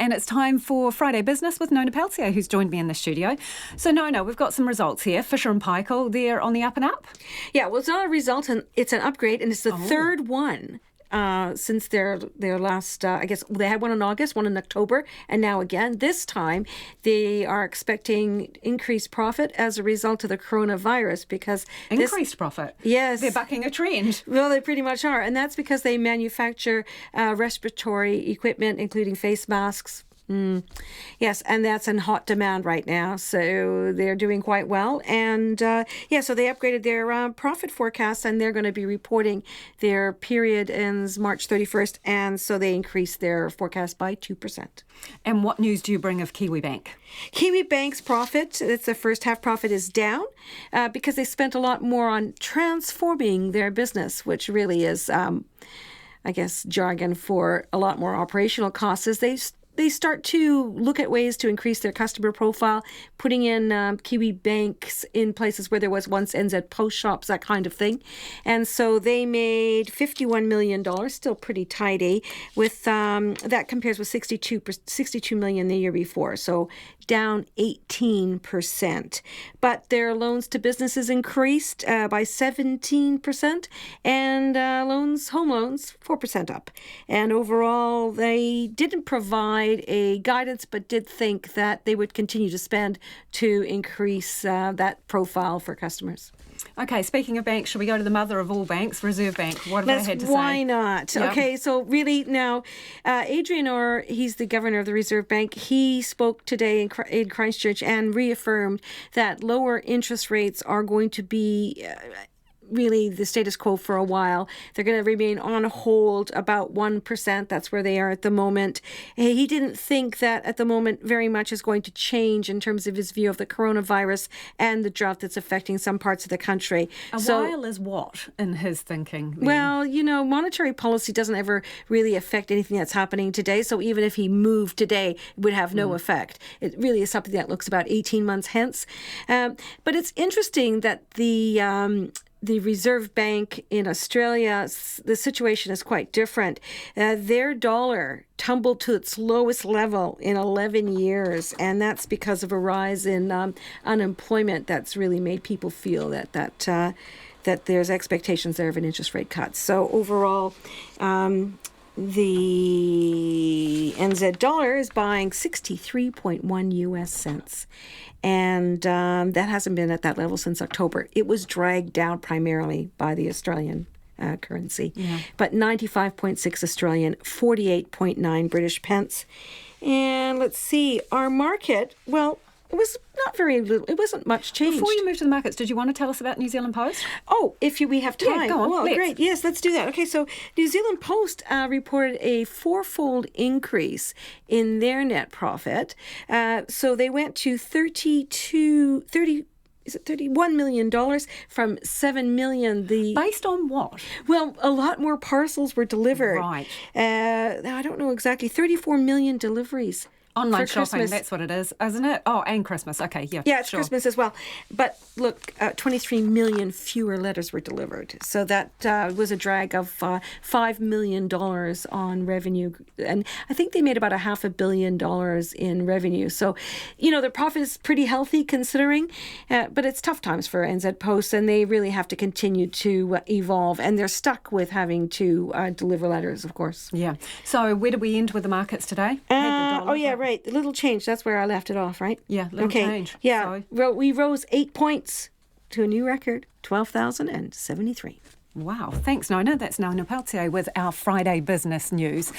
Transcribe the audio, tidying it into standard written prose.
and it's time for Friday Business with Nona Peltier, who's joined me in the studio. So, Nona, we've got some results here. Fisher & Paykel, they're on the up and up. Yeah, well, it's not a result, and it's an upgrade, and it's the third one since their last, I guess they had one in August, one in October, and now again. This time, they are expecting increased profit as a result of the coronavirus because... Increased profit? Yes. They're bucking a trend. Well, they pretty much are, and that's because they manufacture respiratory equipment, including face masks. Yes, and that's in hot demand right now, so they're doing quite well. And so they upgraded their profit forecast, and they're going to be reporting their period ends March 31st, and so they increased their forecast by 2%. And what news do you bring of Kiwibank? Kiwibank's profit, it's the first half profit, is down because they spent a lot more on transforming their business, which really is, I guess, jargon for a lot more operational costs as they start to look at ways to increase their customer profile, putting in Kiwi banks in places where there was once NZ Post shops, that kind of thing. And so they made $51 million, still pretty tidy, with that compares with $62 million the year before, so down 18%. But their loans to businesses increased by 17%, and home loans, 4% up. And overall, they didn't provide a guidance, but did think that they would continue to spend to increase that profile for customers. Okay, speaking of banks, should we go to the mother of all banks, Reserve Bank? What have they had to say? Why not? Yep. Okay, so really now, Adrian Orr, he's the governor of the Reserve Bank. He spoke today in Christchurch and reaffirmed that lower interest rates are going to be... really the status quo for a while. They're going to remain on hold about 1%. That's where they are at the moment. He didn't think that at the moment very much is going to change in terms of his view of the coronavirus and the drought that's affecting some parts of the country. A while is what in his thinking? Then? Well, monetary policy doesn't ever really affect anything that's happening today. So even if he moved today, it would have no effect. It really is something that looks about 18 months hence. But it's interesting that the Reserve Bank in Australia, the situation is quite different. Their dollar tumbled to its lowest level in 11 years, and that's because of a rise in unemployment that's really made people feel that there's expectations there of an interest rate cut. So overall, the NZ dollar is buying 63.1 US cents. And that hasn't been at that level since October. It was dragged down primarily by the Australian currency. Yeah. But 95.6 Australian, 48.9 British pence. And let's see, our market, well, it was not very little. It wasn't much changed. Before you move to the markets, did you want to tell us about New Zealand Post? Oh, if we have time. Yeah, go on. Well, great. Yes, let's do that. Okay, so New Zealand Post reported a fourfold increase in their net profit. So they went to $31 million from $7 million. Based on what? Well, a lot more parcels were delivered. Right. I don't know exactly. 34 million deliveries. Online shopping, Christmas. That's what it is, isn't it? Oh, and Christmas. Okay, yeah. Yeah, it's sure. Christmas as well. But look, 23 million fewer letters were delivered. So that was a drag of $5 million on revenue. And I think they made about $500 million in revenue. So, their profit is pretty healthy considering, but it's tough times for NZ Post, and they really have to continue to evolve. And they're stuck with having to deliver letters, of course. Yeah. So where did we end with the markets today? Right. The little change. That's where I left it off, right? Yeah, little change. Yeah. So. We rose 8 points to a new record, 12,073. Wow. Thanks, Nona. That's Nona Peltier with our Friday Business News.